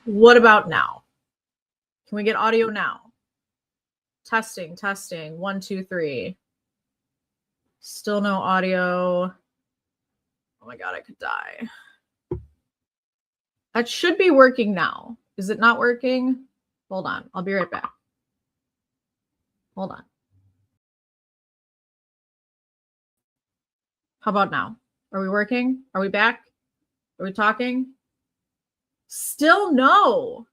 What about now? Can we get audio now? Testing. 1, 2, 3. Still no audio. Oh my God, I could die. That should be working now. Is it not working? Hold on. I'll be right back. Hold on. How about now? Are we working? Are we back? Are we talking? Still no.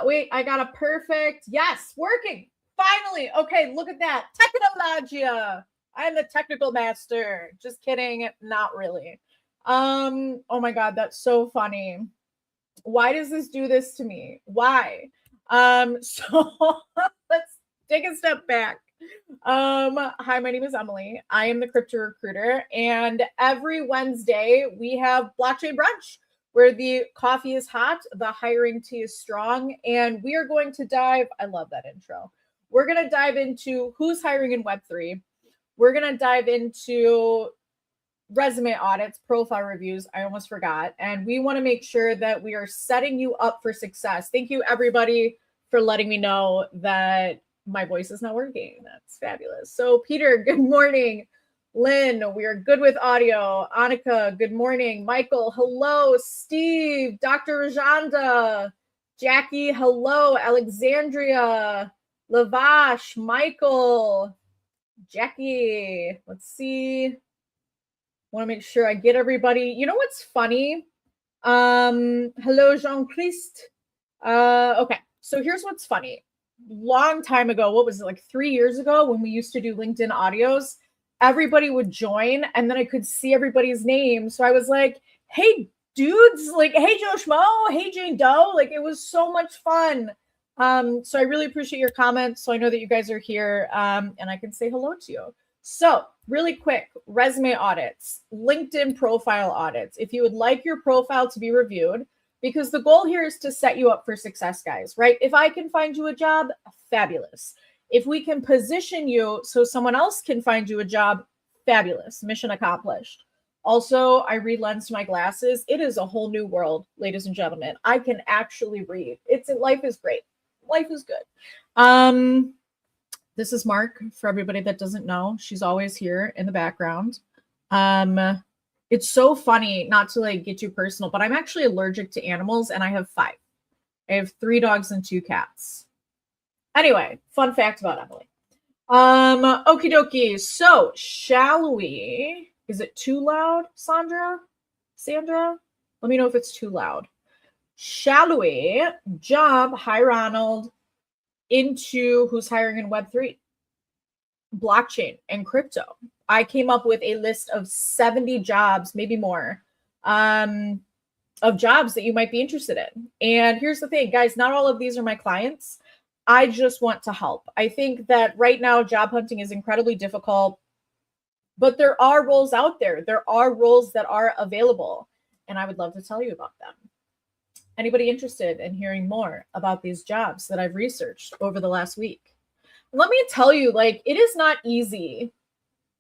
Wait, I got a perfect. Yes, working. Finally. Okay, look at that. Technologia. I'm the technical master. Just kidding. Not really. Oh my God, that's so funny. Why does this do this to me? Why? So let's take a step back. Hi, my name is Emily. I am the crypto recruiter, and every Wednesday we have blockchain brunch where the coffee is hot, the hiring tea is strong, and we are going to dive. I love that intro. We're going to dive into who's hiring in Web3. We're going to dive into resume audits, profile reviews. I almost forgot. And we want to make sure that we are setting you up for success. Thank you, everybody, for letting me know that my voice is not working. That's fabulous. So, Peter, good morning. Lynn, we are good with audio. Annika, good morning. Michael, hello. Steve, Dr. Rajanda, Jackie, hello. Alexandria, Lavash, Michael, Jackie. Let's see. Want to make sure I get everybody. You know what's funny? Hello, Jean-Christ. Okay, so here's what's funny. Long time ago, what was it, like 3 years ago, when we used to do LinkedIn audios, everybody would join and then I could see everybody's name. So I was like, hey, dudes, like, hey, Joe Schmo, hey, Jane Doe. Like, it was so much fun. So I really appreciate your comments. So I know that you guys are here and I can say hello to you. So really quick, resume audits, LinkedIn profile audits. If you would like your profile to be reviewed, because the goal here is to set you up for success, guys, right? If I can find you a job, fabulous. If we can position you so someone else can find you a job, fabulous. Mission accomplished. Also, I read lens to my glasses. It is a whole new world, ladies and gentlemen. I can actually read. Life is great. Life is good. This is Mark, for everybody that doesn't know. She's always here in the background. It's so funny, not to like get too personal, but I'm actually allergic to animals and I have 5. I have 3 dogs and 2 cats. Anyway, fun fact about Emily. Okie dokie. So shall we, is it too loud, Sandra? Let me know if it's too loud. Shall we jump, hi Ronald, into who's hiring in Web3, blockchain, and crypto? I came up with a list of 70 jobs, maybe more, of jobs that you might be interested in. And here's the thing, guys, not all of these are my clients. I just want to help. I think that right now job hunting is incredibly difficult, but there are roles out there. There are roles that are available, and I would love to tell you about them. Anybody interested in hearing more about these jobs that I've researched over the last week? Let me tell you, like, it is not easy.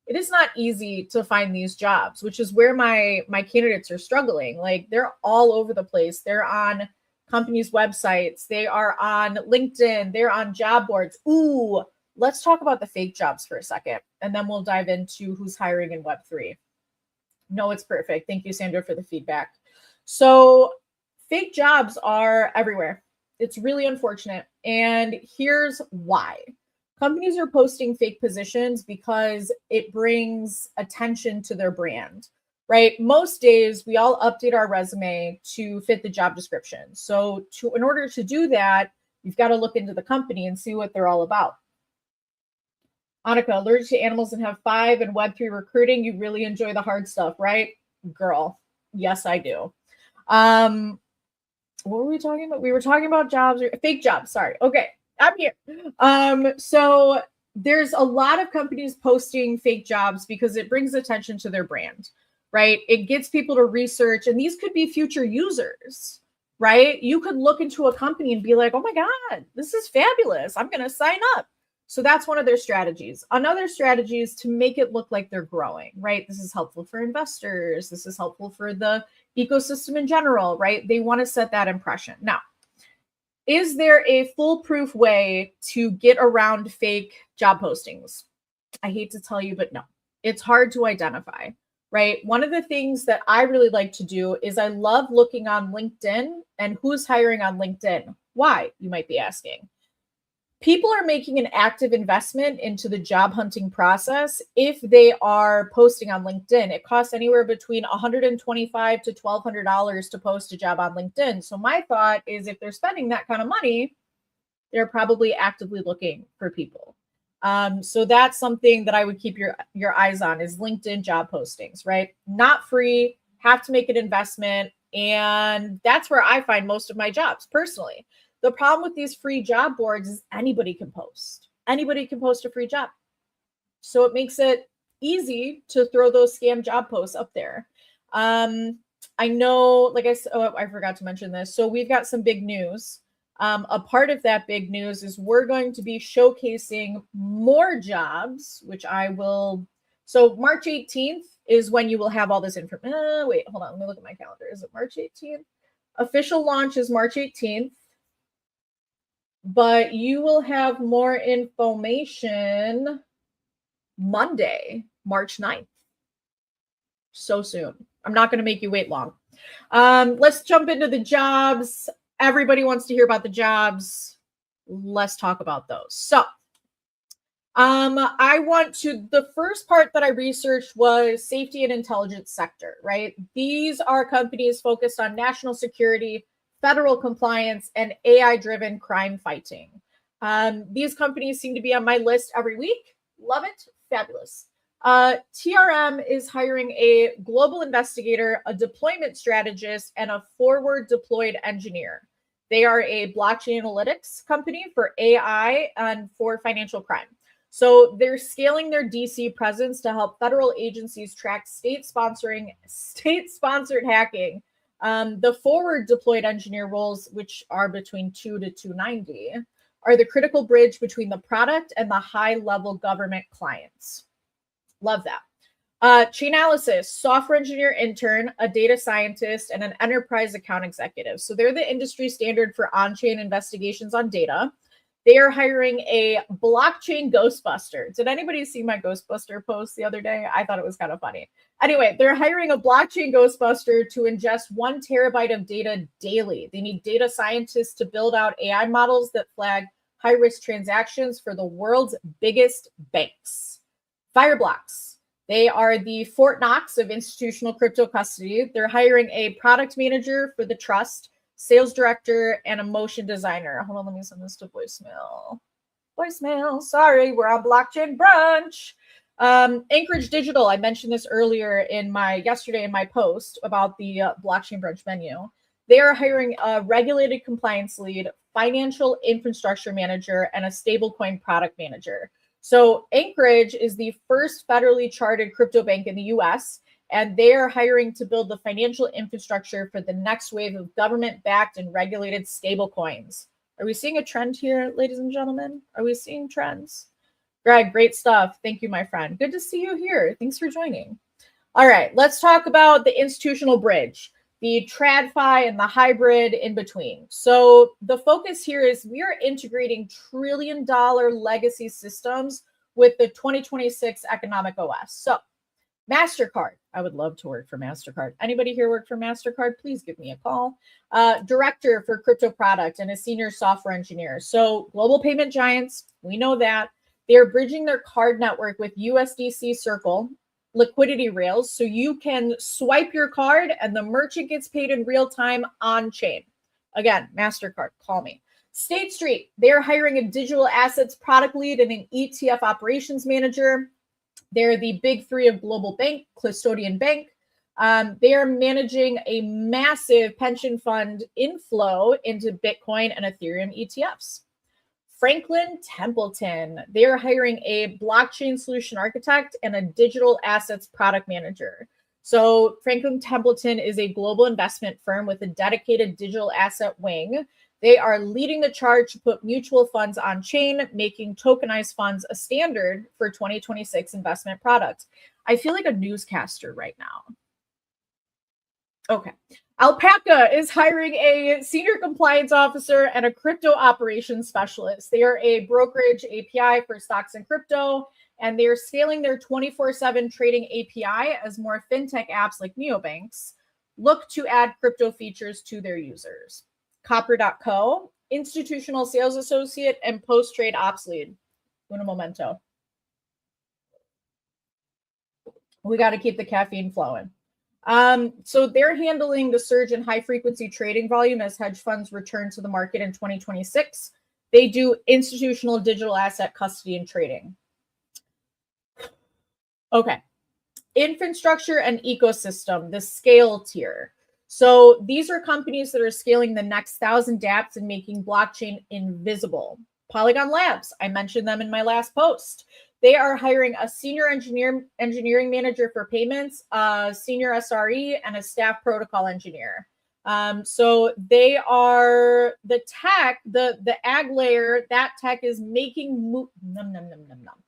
It is not easy to find these jobs, which is where my candidates are struggling. Like, they're all over the place. They're on companies' websites. They are on LinkedIn. They're on job boards. Ooh, let's talk about the fake jobs for a second, and then we'll dive into who's hiring in Web3. No, it's perfect. Thank you, Sandra, for the feedback. So fake jobs are everywhere. It's really unfortunate. And here's why. Companies are posting fake positions because it brings attention to their brand, right? Most days we all update our resume to fit the job description. So in order to do that, you've got to look into the company and see what they're all about. Annika, allergic to animals and have 5 in Web3 recruiting. You really enjoy the hard stuff, right? Girl, yes, I do. What were we talking about? We were talking about jobs, fake jobs. Sorry. Okay, I'm here. So there's a lot of companies posting fake jobs because it brings attention to their brand, right? It gets people to research, and these could be future users, right? You could look into a company and be like, oh my God, this is fabulous. I'm going to sign up. So that's one of their strategies. Another strategy is to make it look like they're growing, right? This is helpful for investors. This is helpful for the ecosystem in general, right? They want to set that impression. Now, is there a foolproof way to get around fake job postings? I hate to tell you, but no, it's hard to identify, right? One of the things that I really like to do is I love looking on LinkedIn and who's hiring on LinkedIn. Why, you might be asking. People are making an active investment into the job hunting process if they are posting on LinkedIn. It costs anywhere between $125 to $1,200 to post a job on LinkedIn. So my thought is if they're spending that kind of money, they're probably actively looking for people. So that's something that I would keep your eyes on is LinkedIn job postings, right? Not free, have to make an investment. And that's where I find most of my jobs personally. The problem with these free job boards is anybody can post. Anybody can post a free job. So it makes it easy to throw those scam job posts up there. I know, like I said, I forgot to mention this. So we've got some big news. A part of that big news is we're going to be showcasing more jobs, which I will. So March 18th is when you will have all this information. Wait, hold on. Let me look at my calendar. Is it March 18th? Official launch is March 18th. But you will have more information Monday, March 9th. So soon. I'm not going to make you wait long. Let's jump into the jobs. Everybody wants to hear about the jobs. Let's talk about those. So the first part that I researched was safety and intelligence sector, right? These are companies focused on national security, federal compliance, and AI-driven crime fighting. These companies seem to be on my list every week. Love it. Fabulous. TRM is hiring a global investigator, a deployment strategist, and a forward deployed engineer. They are a blockchain analytics company for AI and for financial crime. So they're scaling their DC presence to help federal agencies track state-sponsored hacking. The forward deployed engineer roles, which are between 2 to 290, are the critical bridge between the product and the high-level government clients. Love that. Chainalysis, software engineer intern, a data scientist, and an enterprise account executive. So they're the industry standard for on-chain investigations on data. They are hiring a blockchain Ghostbuster. Did anybody see my Ghostbuster post the other day? I thought it was kind of funny. Anyway, they're hiring a blockchain Ghostbuster to ingest 1 terabyte of data daily. They need data scientists to build out AI models that flag high-risk transactions for the world's biggest banks. Fireblocks. They are the Fort Knox of institutional crypto custody. They're hiring a product manager for the trust, sales director, and a motion designer. Hold on, let me send this to voicemail. Voicemail, sorry, we're on Blockchain Brunch. Anchorage Digital, I mentioned this earlier yesterday in my post about the Blockchain Brunch menu. They are hiring a regulated compliance lead, financial infrastructure manager, and a stablecoin product manager. So Anchorage is the first federally chartered crypto bank in the US, and they are hiring to build the financial infrastructure for the next wave of government-backed and regulated stablecoins. Are we seeing a trend here, ladies and gentlemen? Are we seeing trends? Greg, great stuff. Thank you, my friend. Good to see you here. Thanks for joining. All right, let's talk about the institutional bridge, the TradFi and the hybrid in between. So the focus here is we are integrating trillion-dollar legacy systems with the 2026 economic OS. So MasterCard. I would love to work for MasterCard. Anybody here work for MasterCard? Please give me a call. Director for crypto product and a senior software engineer. So global payment giants, we know that. They're bridging their card network with USDC Circle liquidity rails so you can swipe your card and the merchant gets paid in real time on chain. Again, MasterCard, call me. State Street, they're hiring a digital assets product lead and an ETF operations manager. They're the big 3 of global bank, custodian bank. They are managing a massive pension fund inflow into Bitcoin and Ethereum ETFs. Franklin Templeton, they are hiring a blockchain solution architect and a digital assets product manager. So Franklin Templeton is a global investment firm with a dedicated digital asset wing. They are leading the charge to put mutual funds on chain, making tokenized funds a standard for 2026 investment products. I feel like a newscaster right now. Okay. Alpaca is hiring a senior compliance officer and a crypto operations specialist. They are a brokerage API for stocks and crypto, and they are scaling their 24/7 trading API as more fintech apps like neobanks look to add crypto features to their users. Copper.co, institutional sales associate and post-trade ops lead. Un momento. We got to keep the caffeine flowing. So they're handling the surge in high frequency trading volume as hedge funds return to the market in 2026. They do institutional digital asset custody and trading. Okay. Infrastructure and ecosystem, the scale tier. So these are companies that are scaling the next 1,000 dApps and making blockchain invisible. Polygon Labs, I mentioned them in my last post. They are hiring a senior engineering manager for payments, a senior SRE, and a staff protocol engineer. So they are the tech, the ag layer, that tech is making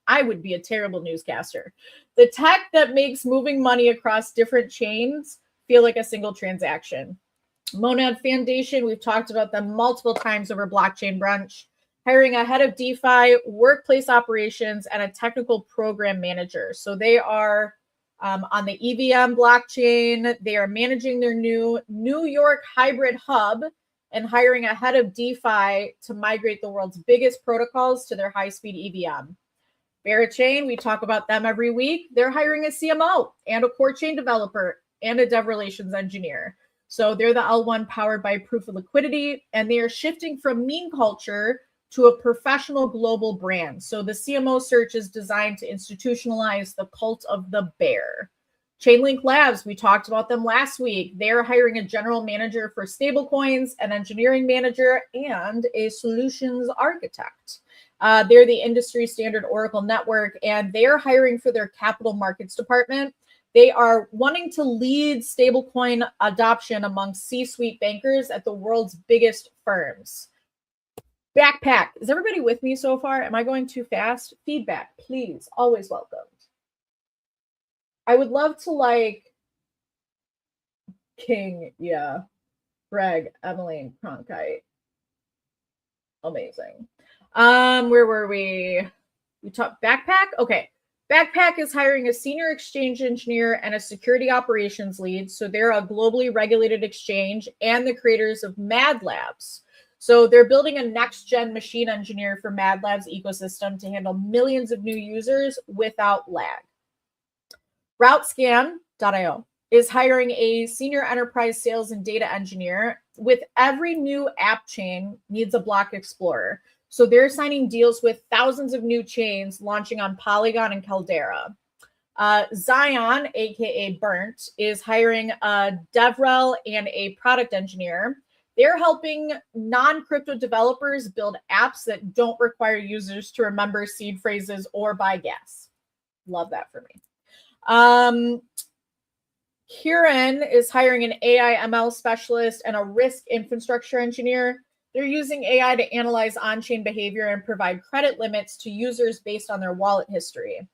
I would be a terrible newscaster. The tech that makes moving money across different chains feel like a single transaction. Monad Foundation, we've talked about them multiple times over Blockchain Brunch, hiring a head of DeFi, workplace operations, and a technical program manager. So they are on the EVM blockchain. They are managing their new New York hybrid hub and hiring a head of DeFi to migrate the world's biggest protocols to their high-speed EVM. Barachain, we talk about them every week. They're hiring a CMO and a core chain developer and a dev relations engineer. So they're the L1 powered by Proof of Liquidity, and they are shifting from meme culture to a professional global brand. So the CMO search is designed to institutionalize the cult of the bear. Chainlink Labs, we talked about them last week. They're hiring a general manager for stablecoins, an engineering manager, and a solutions architect. They're the industry standard Oracle network, and they're hiring for their capital markets department. They are wanting to lead stablecoin adoption among C-suite bankers at the world's biggest firms. Backpack. Is everybody with me so far? Am I going too fast? Feedback, please. Always welcomed. I would love to like King, yeah. Greg, Emmeline, Cronkite. Amazing. Where were we? We talked Backpack? Okay. Backpack is hiring a senior exchange engineer and a security operations lead. So they're a globally regulated exchange and the creators of Mad Labs. So they're building a next-gen machine engineer for Mad Labs ecosystem to handle millions of new users without lag. RouteScan.io is hiring a senior enterprise sales and data engineer. With every new app chain needs a block explorer. So they're signing deals with thousands of new chains launching on Polygon and Caldera. Zion, aka Burnt, is hiring a DevRel and a product engineer. They're helping non-crypto developers build apps that don't require users to remember seed phrases or buy gas. Love that for me. Kieran is hiring an AI ML specialist and a risk infrastructure engineer. They're using AI to analyze on-chain behavior and provide credit limits to users based on their wallet history.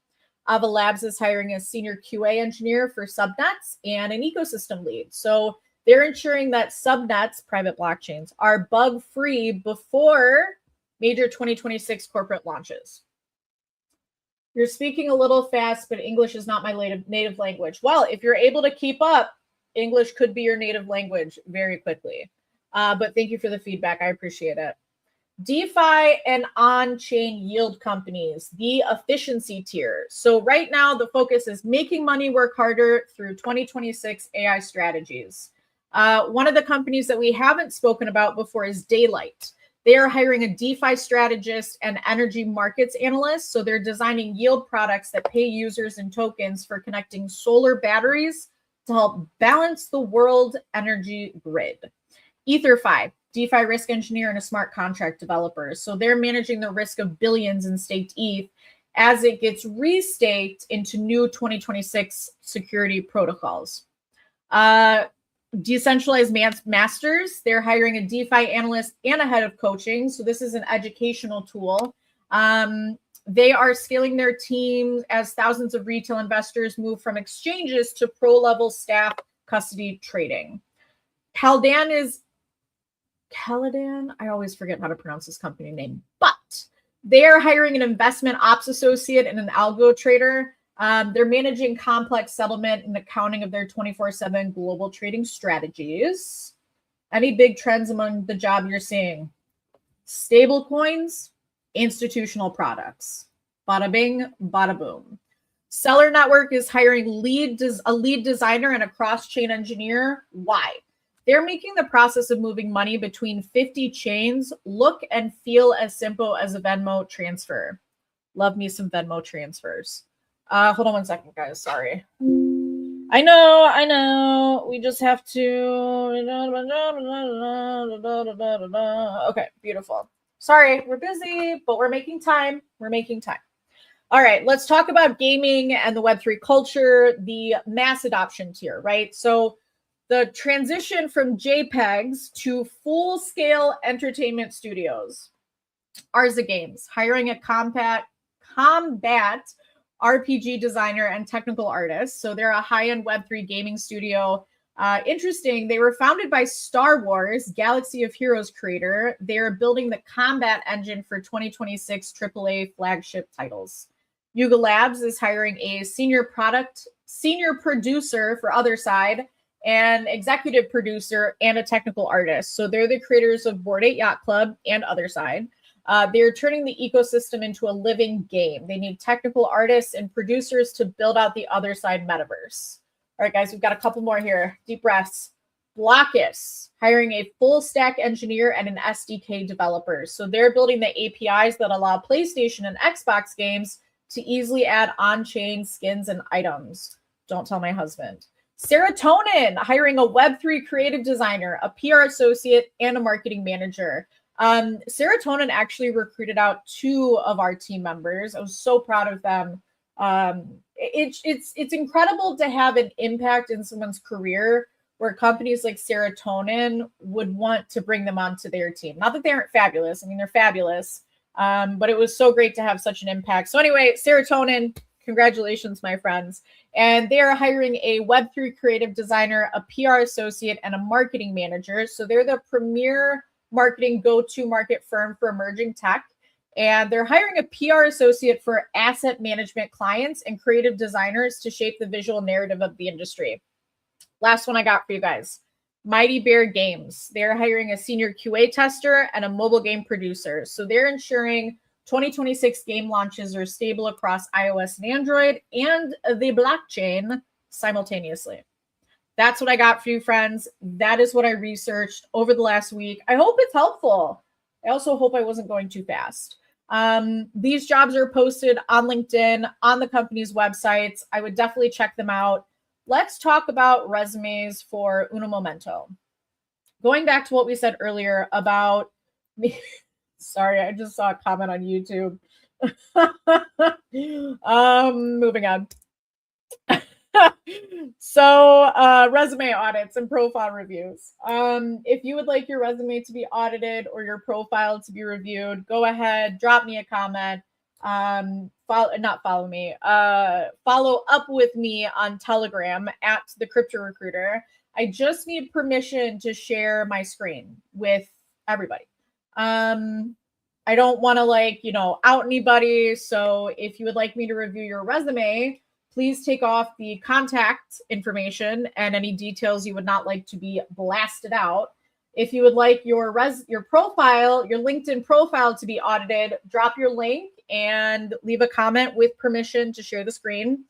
Ava Labs is hiring a senior QA engineer for subnets and an ecosystem lead. So they're ensuring that subnets, private blockchains, are bug-free before major 2026 corporate launches. You're speaking a little fast, but English is not my native language. Well, if you're able to keep up, English could be your native language very quickly. But thank you for the feedback. I appreciate it. DeFi and on-chain yield companies, the efficiency tier. So right now, the focus is making money work harder through 2026 AI strategies. One of the companies that we haven't spoken about before is Daylight. They are hiring a DeFi strategist and energy markets analyst. So they're designing yield products that pay users in tokens for connecting solar batteries to help balance the world energy grid. EtherFi, DeFi risk engineer and a smart contract developer. So they're managing the risk of billions in staked ETH as it gets restaked into new 2026 security protocols. Decentralized Masters. They're hiring a DeFi analyst and a head of coaching. So this is an educational tool. They are scaling their team as thousands of retail investors move from exchanges to pro-level staff custody trading. Caladan, I always forget how to pronounce this company name, but they are hiring an investment ops associate and an algo trader. They're managing complex settlement and accounting of their 24/7 global trading strategies. Any big trends among the job you're seeing? Stable coins, institutional products. Bada bing, bada boom. Seller Network is hiring a lead designer and a cross-chain engineer. Why? They're making the process of moving money between 50 chains look and feel as simple as a Venmo transfer. Love me some Venmo transfers. Hold on one second, guys. Sorry. I know. We just have to. Okay, beautiful. Sorry, we're busy, but we're making time. All right, let's talk about gaming and the Web3 culture, the mass adoption tier, right? So the transition from JPEGs to full-scale entertainment studios. Arza Games, hiring a combat RPG designer and technical artist. So they're a high-end Web3 gaming studio. Interesting, they were founded by Star Wars, Galaxy of Heroes creator. They're building the combat engine for 2026 AAA flagship titles. Yuga Labs is hiring a senior producer for Other Side, and executive producer and a technical artist. So they're the creators of Bored Ape Yacht Club and Other Side. They're turning the ecosystem into a living game. They need technical artists and producers to build out the Other Side metaverse. All right, guys, we've got a couple more here. Deep breaths. Blockus, hiring a full stack engineer and an SDK developer. So they're building the APIs that allow PlayStation and Xbox games to easily add on-chain skins and items. Don't tell my husband. Serotonin, hiring a Web3 creative designer, a PR associate, and a marketing manager. Serotonin actually recruited out 2 of our team members. I was so proud of them. It's incredible to have an impact in someone's career where companies like Serotonin would want to bring them onto their team. Not that they aren't fabulous. I mean, they're fabulous. But it was so great to have such an impact. So anyway, Serotonin, congratulations, my friends. And they are hiring a Web3 creative designer, a PR associate, and a marketing manager. So they're the premier marketing go-to market firm for emerging tech. And they're hiring a PR associate for asset management clients and creative designers to shape the visual narrative of the industry. Last one I got for you guys. Mighty Bear Games. They're hiring a senior QA tester and a mobile game producer. So they're ensuring 2026 game launches are stable across iOS and Android and the blockchain simultaneously. That's what I got for you, friends. That is what I researched over the last week. I hope it's helpful. I also hope I wasn't going too fast. These jobs are posted on LinkedIn, on the company's websites. I would definitely check them out. Let's talk about resumes for Uno Momento. Going back to what we said earlier about me. Sorry, I just saw a comment on YouTube. Moving on. So resume audits and profile reviews. If you would like your resume to be audited or your profile to be reviewed, go ahead, drop me a comment. Follow up with me on Telegram at the Crypto Recruiter. I just need permission to share my screen with everybody. I don't want to out anybody. So if you would like me to review your resume, please take off the contact information and any details you would not like to be blasted out. If you would like your profile, your LinkedIn profile to be audited, drop your link and leave a comment with permission to share the screen.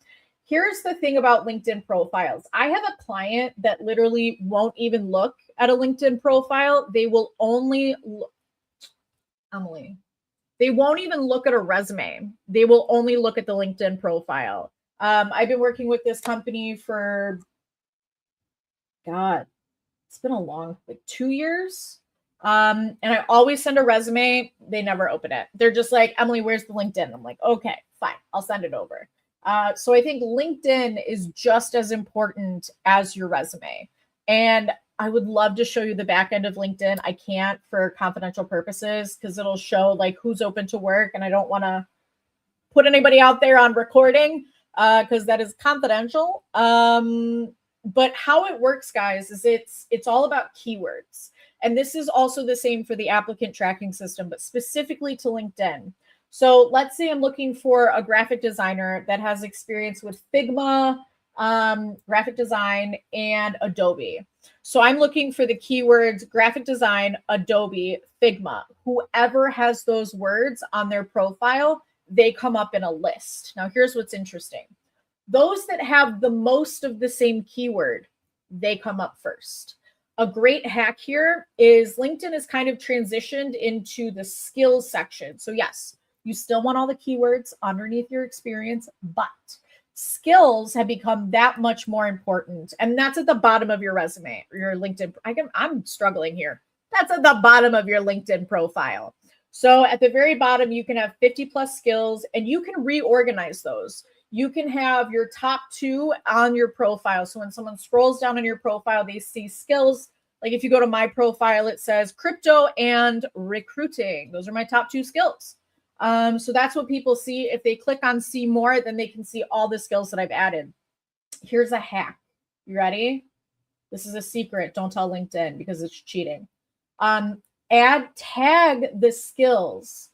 Here's the thing about LinkedIn profiles. I have a client that literally won't even look at a LinkedIn profile. They will only look, Emily, they won't even look at a resume. They will only look at the LinkedIn profile. I've been working with this company for, God, it's been a long, 2 years. And I always send a resume. They never open it. They're just like, Emily, where's the LinkedIn? I'm like, okay, fine. I'll send it over. So I think LinkedIn is just as important as your resume. And I would love to show you the back end of LinkedIn. I can't for confidential purposes because it'll show like who's open to work. And I don't want to put anybody out there on recording because that is confidential. But how it works, guys, is it's all about keywords. And this is also the same for the applicant tracking system, but specifically to LinkedIn. So let's say I'm looking for a graphic designer that has experience with Figma, graphic design, and Adobe. So I'm looking for the keywords graphic design, Adobe, Figma. Whoever has those words on their profile, they come up in a list. Now, here's what's interesting. Those that have the most of the same keyword, they come up first. A great hack here is LinkedIn is kind of transitioned into the skills section. So yes, you still want all the keywords underneath your experience, but skills have become that much more important. And that's at the bottom of your resume, or your LinkedIn. I'm struggling here. That's at the bottom of your LinkedIn profile. So at the very bottom, you can have 50 plus skills and you can reorganize those. You can have your top 2 on your profile. So when someone scrolls down on your profile, they see skills. Like if you go to my profile, it says crypto and recruiting. Those are my top 2 skills. So that's what people see. If they click on see more, then they can see all the skills that I've added. Here's a hack. You ready? This is a secret. Don't tell LinkedIn because it's cheating. Tag the skills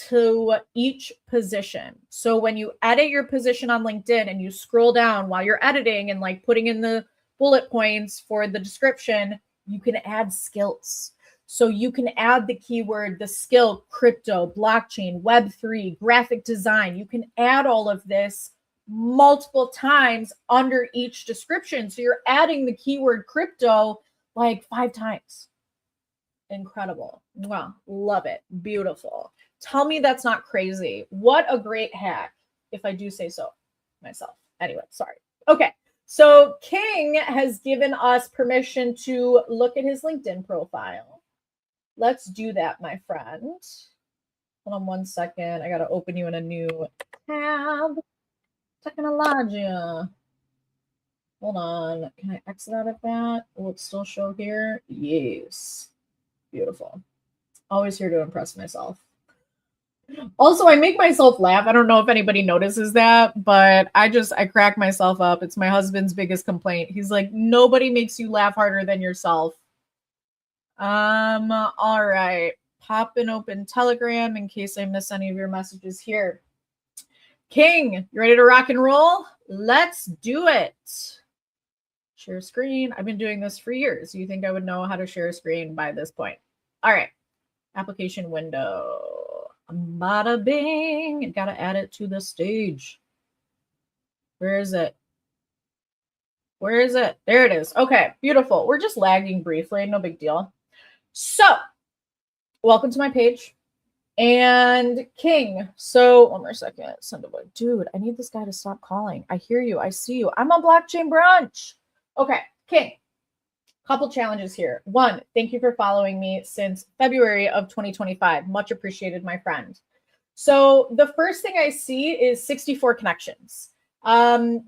to each position. So when you edit your position on LinkedIn and you scroll down while you're editing and like putting in the bullet points for the description, you can add skills. So you can add the keyword, the skill, crypto, blockchain, Web3, graphic design. You can add all of this multiple times under each description. So you're adding the keyword crypto like 5 times. Incredible. Wow. Love it. Beautiful. Tell me that's not crazy. What a great hack, if I do say so myself. Anyway, sorry. Okay. So King has given us permission to look at his LinkedIn profile. Let's do that, my friend. Hold on one second. I got to open you in a new tab. Technology. Hold on. Can I exit out of that? Will it still show here? Yes. Beautiful. Always here to impress myself. Also, I make myself laugh. I don't know if anybody notices that, but I crack myself up. It's my husband's biggest complaint. He's like, nobody makes you laugh harder than yourself. All right. Pop and open Telegram in case I miss any of your messages here. King, you ready to rock and roll? Let's do it. Share screen. I've been doing this for years. You think I would know how to share a screen by this point? All right. Application window. Bada bing. Got to add it to the stage. Where is it? Where is it? There it is. Okay, beautiful. We're just lagging briefly. No big deal. So, welcome to my page. And King. So, one more second. Send away. Dude, I need this guy to stop calling. I hear you. I see you. I'm on Blockchain Brunch. Okay, King. Couple challenges here. 1, thank you for following me since February of 2025. Much appreciated, my friend. So the first thing I see is 64 connections.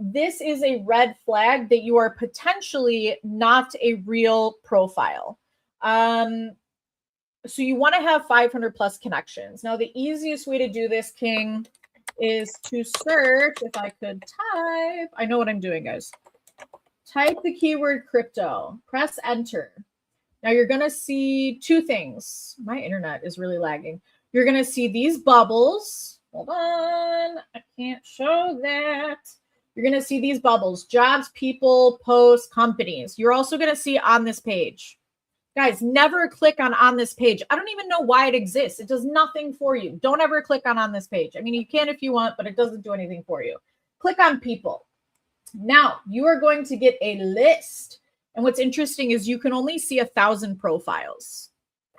This is a red flag that you are potentially not a real profile. So you want to have 500 plus connections. Now, the easiest way to do this, King, is to search. If I could type, I know what I'm doing, guys. Type the keyword crypto, press enter. Now you're going to see 2 things. My internet is really lagging. You're going to see these bubbles. Hold on. I can't show that. You're going to see these bubbles, jobs, people, posts, companies. You're also going to see on this page. Guys, never click on this page. I don't even know why it exists. It does nothing for you. Don't ever click on this page. I mean, you can if you want, but it doesn't do anything for you. Click on people. Now you are going to get a list. And what's interesting is you can only see 1,000 profiles.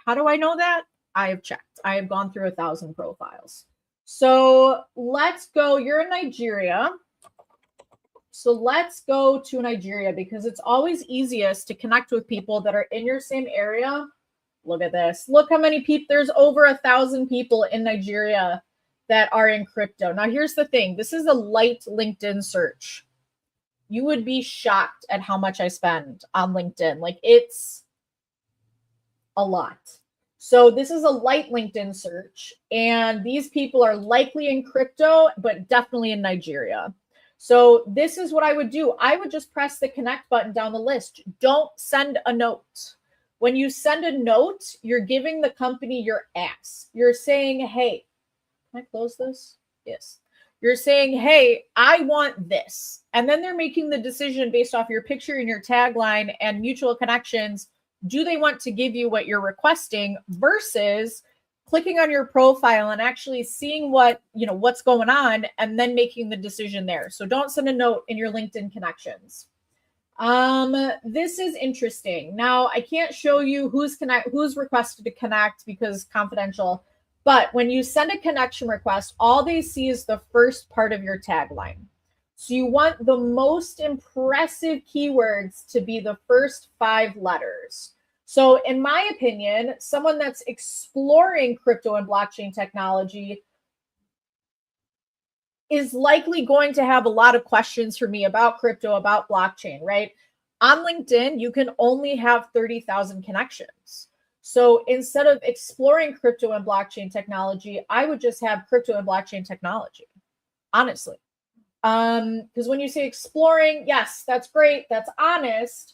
How do I know that? I have checked. I have gone through 1,000 profiles. So let's go. You're in Nigeria. So let's go to Nigeria because it's always easiest to connect with people that are in your same area. Look at this. Look how many people. There's over 1,000 people in Nigeria that are in crypto. Now, here's the thing. This is a light LinkedIn search. You would be shocked at how much I spend on LinkedIn. Like, it's a lot. So this is a light LinkedIn search, and these people are likely in crypto, but definitely in Nigeria. So this is what I would do. I would just press the connect button down the list. Don't send a note. When you send a note, you're giving the company your ask. You're saying, hey, can I close this? Yes. You're saying, hey, I want this. And then they're making the decision based off your picture and your tagline and mutual connections. Do they want to give you what you're requesting versus clicking on your profile and actually seeing what's going on and then making the decision there. So don't send a note in your LinkedIn connections. This is interesting. Now I can't show you who's requested to connect because confidential, but when you send a connection request, all they see is the first part of your tagline. So you want the most impressive keywords to be the first 5 letters. So in my opinion, someone that's exploring crypto and blockchain technology is likely going to have a lot of questions for me about crypto, about blockchain, right? On LinkedIn, you can only have 30,000 connections. So instead of exploring crypto and blockchain technology, I would just have crypto and blockchain technology, honestly. Because when you say exploring, yes, that's great. That's honest.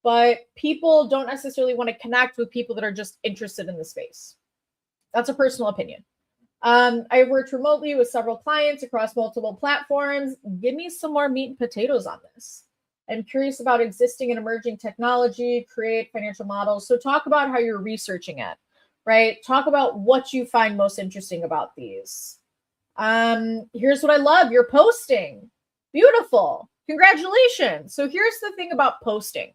But people don't necessarily want to connect with people that are just interested in the space. That's a personal opinion. I've worked remotely with several clients across multiple platforms. Give me some more meat and potatoes on this. I'm curious about existing and emerging technology, create financial models. So talk about how you're researching it, right? Talk about what you find most interesting about these. Here's what I love. You're posting. Beautiful. Congratulations. So here's the thing about posting.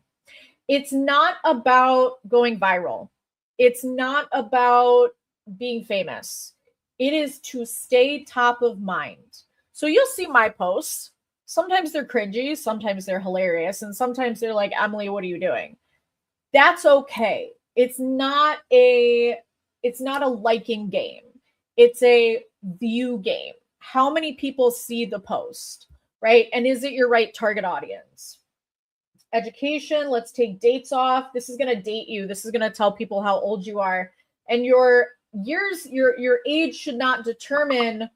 It's not about going viral. It's not about being famous. It is to stay top of mind. So you'll see my posts. Sometimes they're cringy, sometimes they're hilarious, and sometimes they're like, Emily, what are you doing? That's okay. It's not a liking game. It's a view game. How many people see the post, right? And is it your right target audience? Education, let's take dates off. This is going to date you. This is going to tell people how old you are. And your age should not determine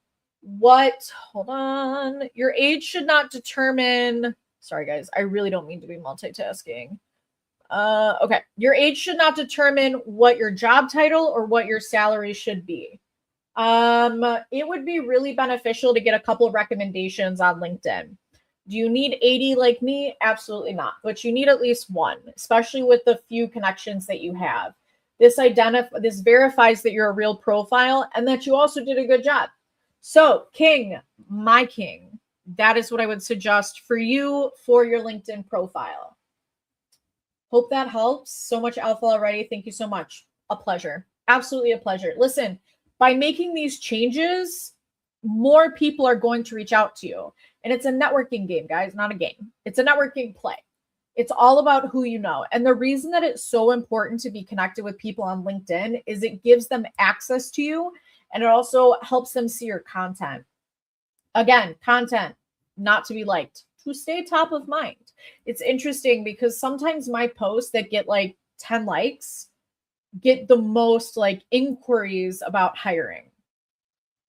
your age should not determine, sorry guys, I really don't mean to be multitasking. Okay. Your age should not determine what your job title or what your salary should be. It would be really beneficial to get a couple of recommendations on LinkedIn. Do you need 80 like me? Absolutely not. But you need at least one, especially with the few connections that you have. This verifies that you're a real profile and that you also did a good job. So, King, my king, that is what I would suggest for you for your LinkedIn profile. Hope that helps. So much alpha already. Thank you so much. A pleasure. Absolutely a pleasure. Listen, by making these changes, more people are going to reach out to you. And it's a networking game, guys, not a game. It's a networking play. It's all about who you know. And the reason that it's so important to be connected with people on LinkedIn is it gives them access to you, and it also helps them see your content. Again, content, not to be liked, to stay top of mind. It's interesting because sometimes my posts that get like 10 likes get the most like inquiries about hiring.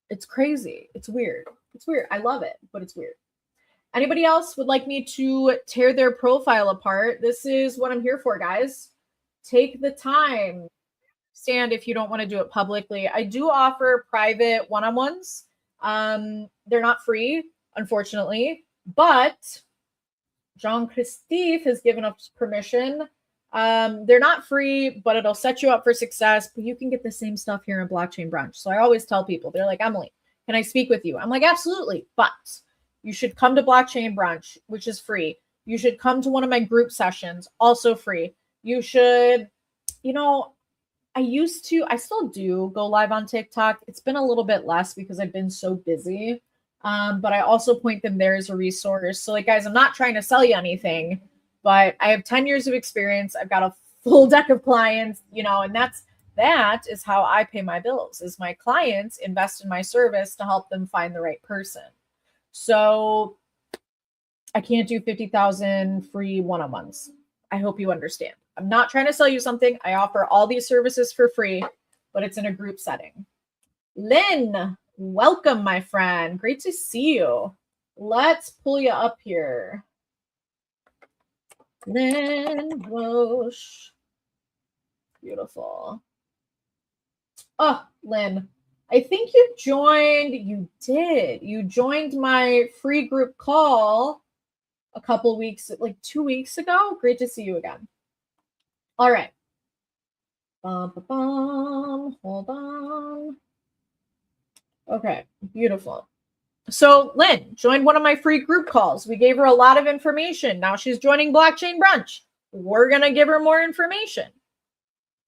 It's crazy. It's weird. It's weird. I love it, but it's weird. Anybody else would like me to tear their profile apart? This is what I'm here for, guys. Take the time. Stand if you don't want to do it publicly. I do offer private one-on-ones. They're not free, unfortunately, but Jean-Christophe has given us permission. They're not free, but it'll set you up for success. But you can get the same stuff here in Blockchain Brunch. So I always tell people, they're like, Emily, can I speak with you? I'm like, absolutely. But you should come to Blockchain Brunch, which is free. You should come to one of my group sessions, also free. You should, I still do go live on TikTok. It's been a little bit less because I've been so busy. But I also point them there as a resource. So like, guys, I'm not trying to sell you anything, but I have 10 years of experience. I've got a full deck of clients, and that is how I pay my bills, is my clients invest in my service to help them find the right person. So I can't do 50,000 free one-on-ones. I hope you understand. I'm not trying to sell you something. I offer all these services for free, but it's in a group setting. Lynn, welcome, my friend. Great to see you. Let's pull you up here. Lynn Roche. Beautiful. Oh, Lynn, I think you joined. You did. You joined my free group call a couple weeks, like 2 weeks ago. Great to see you again. All right. Hold on. Okay, beautiful. So Lynn joined one of my free group calls. We gave her a lot of information. Now she's joining Blockchain Brunch. We're going to give her more information.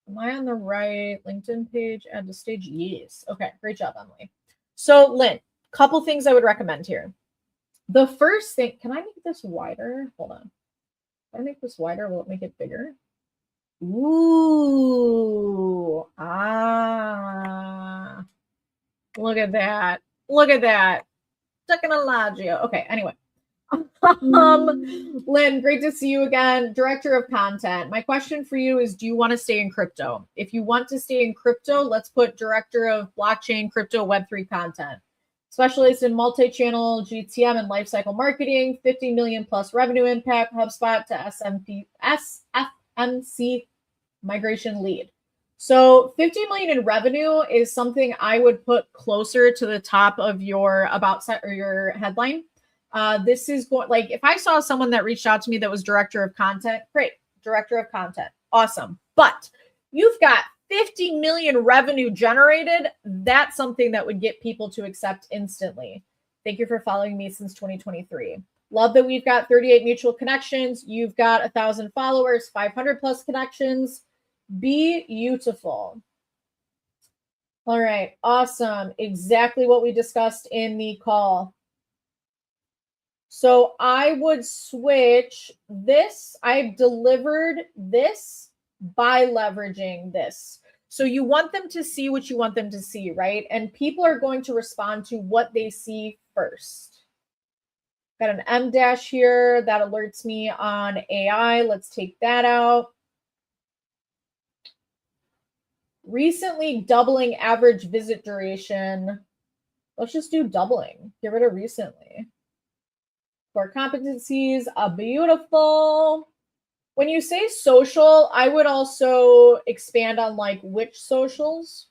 Am I on the right LinkedIn page? Add to stage? Yes. Okay, great job, Emily. So Lynn, couple things I would recommend here. The first thing, can I make this wider? Hold on. If I make this wider, will it make it bigger? Ooh. Ah. Look at that. Look at that. Technology. Okay, anyway. Lynn, great to see you again. Director of content. My question for you is, do you want to stay in crypto? If you want to stay in crypto, let's put director of blockchain, crypto, Web3 content. Specialist in multi-channel GTM and lifecycle marketing, 50 million plus revenue impact, HubSpot to SFMC migration lead. So 50 million in revenue is something I would put closer to the top of your about set or your headline. This is going, like, if I saw someone that reached out to me that was director of content, great, director of content, awesome. But you've got 50 million revenue generated. That's something that would get people to accept instantly. Thank you for following me since 2023. Love that we've got 38 mutual connections. You've got 1,000 followers, 500 plus connections. Beautiful. All right, awesome. Exactly what we discussed in the call. So I would switch this. I've delivered this by leveraging this. So you want them to see what you want them to see, right? And people are going to respond to what they see first. Got an M dash here that alerts me on AI. Let's take that out. Recently doubling average visit duration. Let's just do doubling. Get rid of recently. Core competencies, beautiful. When you say social, I would also expand on like which socials.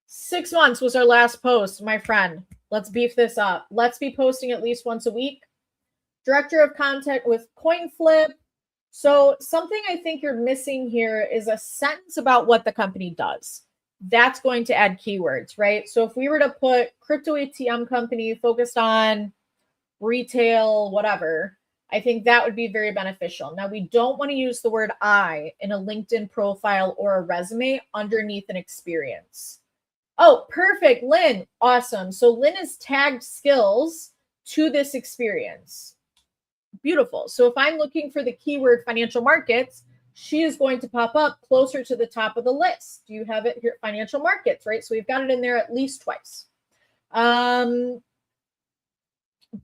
6 months was our last post, my friend. Let's beef this up. Let's be posting at least once a week. Director of content with CoinFlip. So something I think you're missing here is a sentence about what the company does. That's going to add keywords, right? So if we were to put crypto ATM company focused on retail, whatever, I think that would be very beneficial. Now, we don't want to use the word I in a LinkedIn profile or a resume underneath an experience. Oh, perfect, Lynn. Awesome. So Lynn has tagged skills to this experience. Beautiful. So if I'm looking for the keyword financial markets, she is going to pop up closer to the top of the list. Do you have it here? Financial markets, right? So we've got it in there at least twice.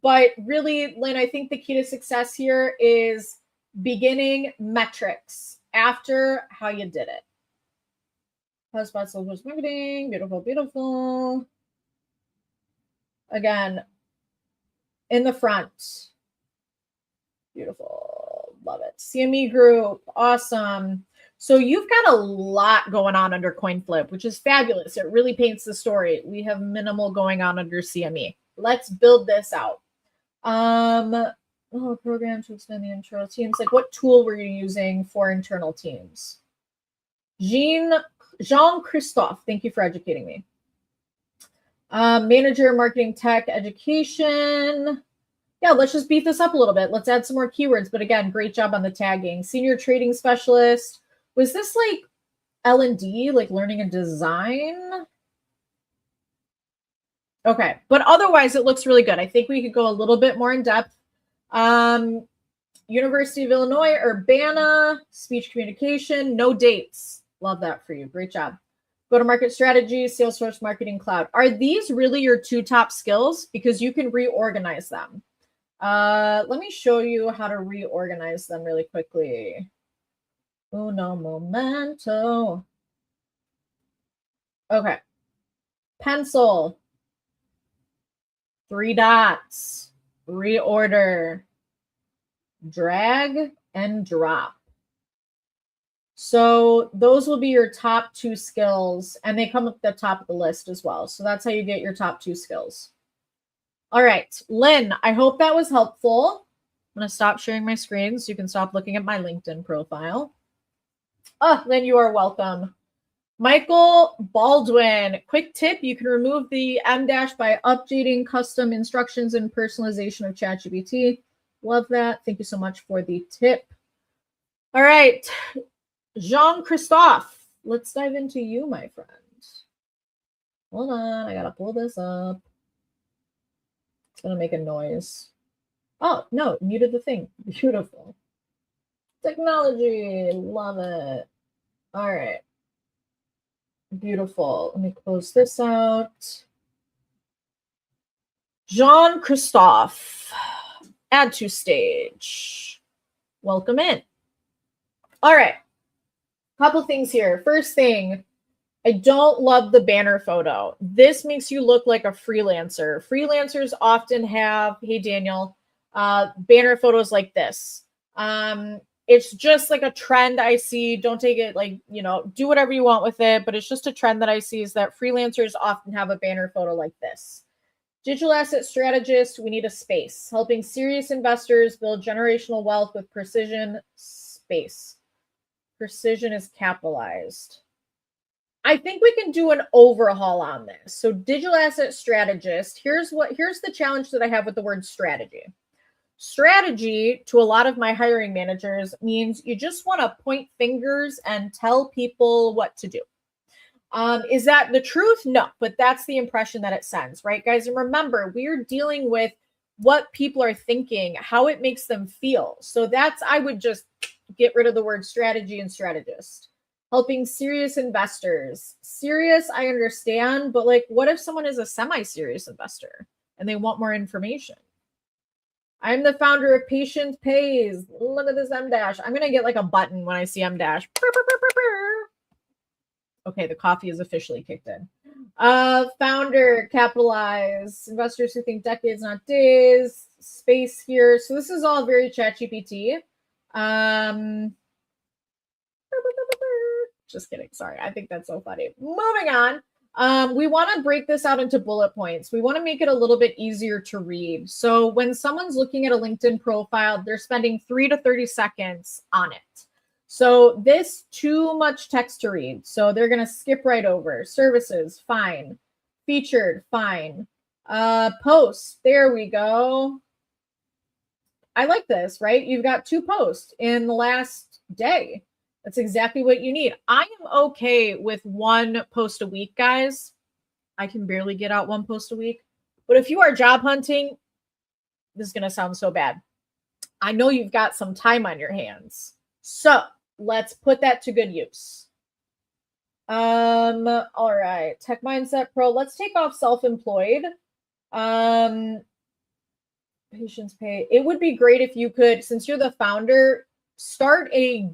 But really, Lynn, I think the key to success here is beginning metrics after how you did it. HubSpot social marketing, beautiful, beautiful. Again, in the front. Beautiful. Love it. CME group. Awesome. So you've got a lot going on under CoinFlip, which is fabulous. It really paints the story. We have minimal going on under CME. Let's build this out. Program to expand the internal teams. Like, what tool were you using for internal teams? Jean-Christophe, thank you for educating me. Manager, marketing, tech, education. Yeah, let's just beat this up a little bit. Let's add some more keywords. But again, great job on the tagging. Senior trading specialist. Was this like L&D, like learning and design? Okay, but otherwise it looks really good. I think we could go a little bit more in depth. University of Illinois, Urbana, speech communication, no dates. Love that for you. Great job. Go-to-market strategy, Salesforce Marketing Cloud. Are these really your two top skills? Because you can reorganize them. Let me show you how to reorganize them really quickly. Uno momento. Okay. Pencil. 3 dots. Reorder. Drag and drop. So those will be your top 2 skills, and they come up at the top of the list as well. So that's how you get your top 2 skills. All right, Lynn, I hope that was helpful. I'm going to stop sharing my screen so you can stop looking at my LinkedIn profile. Oh, Lynn, you are welcome. Michael Baldwin, quick tip, you can remove the M- by updating custom instructions and personalization of ChatGPT. Love that. Thank you so much for the tip. All right, Jean-Christophe, let's dive into you, my friend. Hold on, I got to pull this up. It's going to make a noise. Oh, no, muted the thing. Beautiful. Technology, love it. All right. Beautiful. Let me close this out. Jean-Christophe, add to stage. Welcome in. All right. Couple things here. First thing, I don't love the banner photo. This makes you look like a freelancer. Freelancers often have, hey Daniel, banner photos like this. It's just like a trend I see. Don't take it like, do whatever you want with it, but it's just a trend that I see is that freelancers often have a banner photo like this. Digital asset strategist, we need a space. Helping serious investors build generational wealth with precision space. Precision is capitalized. I think we can do an overhaul on this. So digital asset strategist, here's the challenge that I have with the word strategy. Strategy to a lot of my hiring managers means you just want to point fingers and tell people what to do. Is that the truth? No, but that's the impression that it sends, right, guys? And remember, we're dealing with what people are thinking, how it makes them feel. So I would just get rid of the word strategy and strategist. Helping serious investors. Serious, I understand, but like, what if someone is a semi-serious investor and they want more information? I'm the founder of Patience Pays. Look at this M-. I'm going to get like a button when I see M-. Okay, the coffee is officially kicked in. Founder, capitalize, investors who think decades, not days, space here. So this is all very ChatGPT. Just kidding. Sorry. I think that's so funny. Moving on. We want to break this out into bullet points. We want to make it a little bit easier to read. So when someone's looking at a LinkedIn profile, they're spending 3 to 30 seconds on it. So this too much text to read. So they're going to skip right over. Services, fine. Featured, fine. Posts, there we go. I like this, right? You've got 2 posts in the last day. That's exactly what you need. I am okay with 1 post a week, guys. I can barely get out 1 post a week. But if you are job hunting, this is going to sound so bad. I know you've got some time on your hands. So let's put that to good use. All right. Tech Mindset Pro. Let's take off self-employed. Patience Pay. It would be great if you could, since you're the founder, start a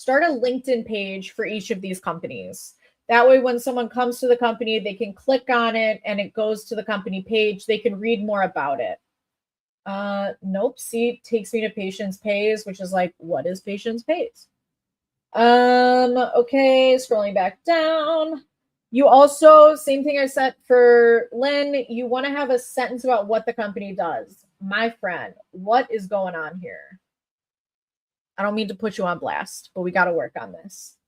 LinkedIn page for each of these companies. That way, when someone comes to the company, they can click on it and it goes to the company page. They can read more about it. Nope. See, it takes me to Patience Pays, which is like, what is Patience Pays? Okay, scrolling back down. You also, same thing I said for Lynn, you want to have a sentence about what the company does. My friend, what is going on here? I don't mean to put you on blast, but we got to work on this.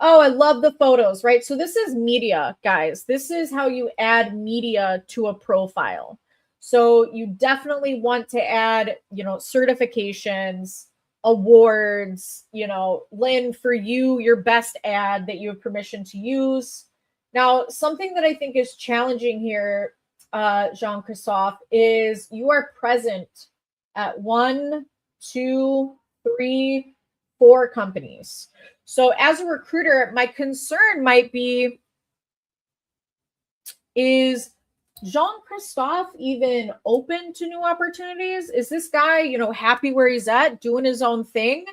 Oh, I love the photos, right? So this is media, guys. This is how you add media to a profile. So you definitely want to add, certifications, awards, Lynn, for you, your best ad that you have permission to use. Now, something that I think is challenging here, Jean-Christophe, is you are present at 1, 2, 3, 4 companies. So as a recruiter, my concern might be is Jean-Christophe even open to new opportunities? Is this guy, happy where he's at, doing his own thing?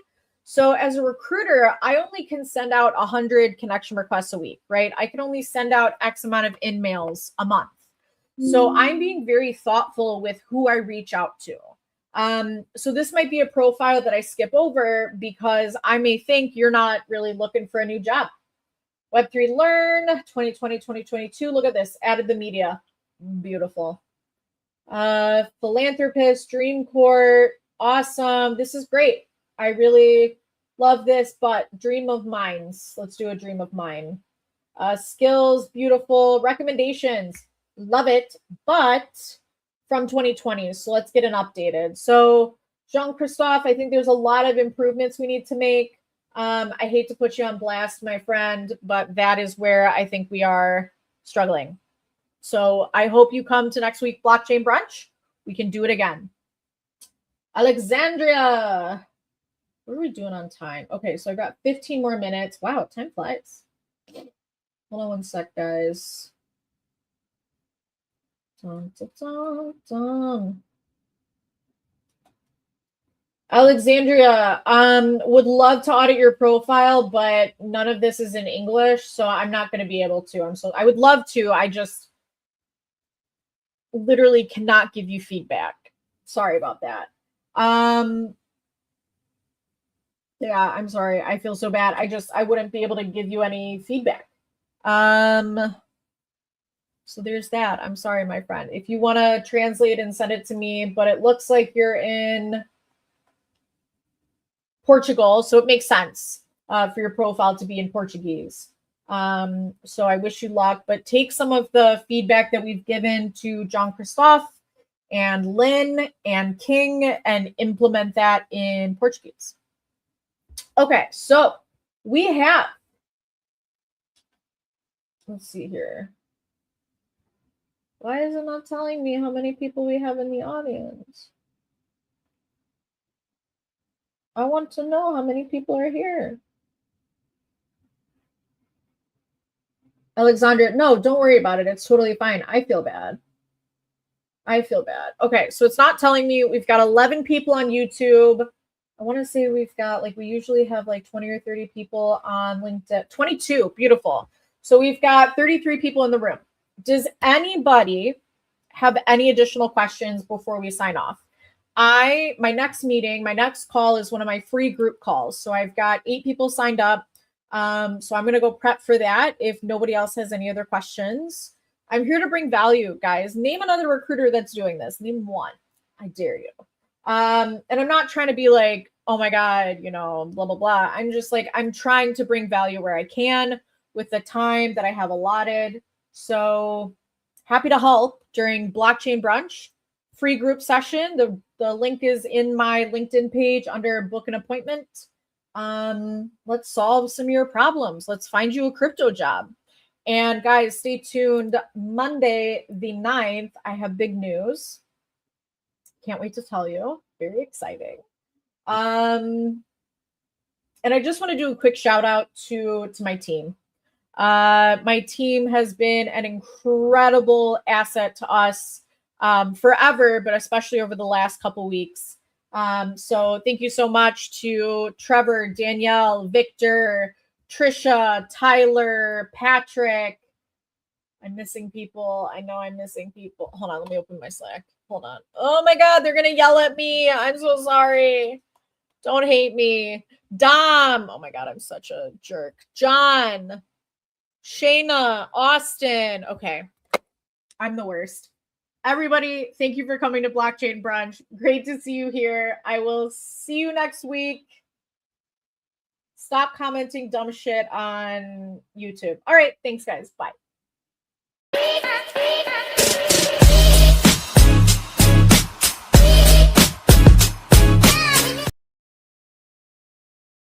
So as a recruiter, I only can send out 100 connection requests a week, right? I can only send out X amount of in-mails a month. So I'm being very thoughtful with who I reach out to. So this might be a profile that I skip over because I may think you're not really looking for a new job. Web3 Learn 2020, 2022. Look at this. Added the media. Beautiful. Philanthropist, Dream Court. Awesome. This is great. I really love this, but dream of mines. Let's do a dream of mine. Skills, beautiful. Recommendations. Love it, but from 2020. So let's get an updated. So Jean-Christophe, I think there's a lot of improvements we need to make. I hate to put you on blast, my friend, but that is where I think we are struggling. So I hope you come to next week blockchain brunch. We can do it again. Alexandria, what are we doing on time? Okay, so I've got 15 more minutes. Wow, time flies. Hold on one sec, guys. Dun, dun, dun, dun. Alexandria, would love to audit your profile, but none of this is in English, so I'm not going to be able to. I would love to. I just literally cannot give you feedback. Sorry about that. Yeah, I'm sorry. I feel so bad. I wouldn't be able to give you any feedback. So there's that. I'm sorry, my friend. If you want to translate and send it to me, but it looks like you're in Portugal, so it makes sense for your profile to be in Portuguese. So I wish you luck, but take some of the feedback that we've given to Jean-Christophe and Lynn and King and implement that in Portuguese. Okay, so we have, let's see here. Why is it not telling me how many people we have in the audience? I want to know how many people are here. Alexandra, no, don't worry about it. It's totally fine. I feel bad. Okay, so it's not telling me. We've got 11 people on YouTube. I want to say we've got, we usually have 20 or 30 people on LinkedIn. 22, beautiful. So we've got 33 people in the room. Does anybody have any additional questions before we sign off? My next call is one of my free group calls. So I've got 8 people signed up. So I'm going to go prep for that if nobody else has any other questions. I'm here to bring value, guys. Name another recruiter that's doing this. Name one. I dare you. And I'm not trying to be oh my God, blah, blah, blah. I'm just I'm trying to bring value where I can with the time that I have allotted. So happy to help during blockchain brunch, free group session. The link is in my LinkedIn page under book an appointment. Let's solve some of your problems. Let's find you a crypto job. And guys, stay tuned. Monday, the 9th, I have big news. Can't wait to tell you. Very exciting. And I just want to do a quick shout out to my team. My team has been an incredible asset to us forever, but especially over the last couple weeks. So thank you so much to Trevor, Danielle, Victor, Trisha, Tyler, Patrick. I'm missing people. I know I'm missing people. Hold on, let me open my Slack. Hold on. Oh my God, they're going to yell at me. I'm so sorry. Don't hate me. Dom. Oh my God, I'm such a jerk. John, Shayna, Austin. Okay. I'm the worst. Everybody, thank you for coming to Blockchain Brunch. Great to see you here. I will see you next week. Stop commenting dumb shit on YouTube. All right. Thanks, guys. Bye.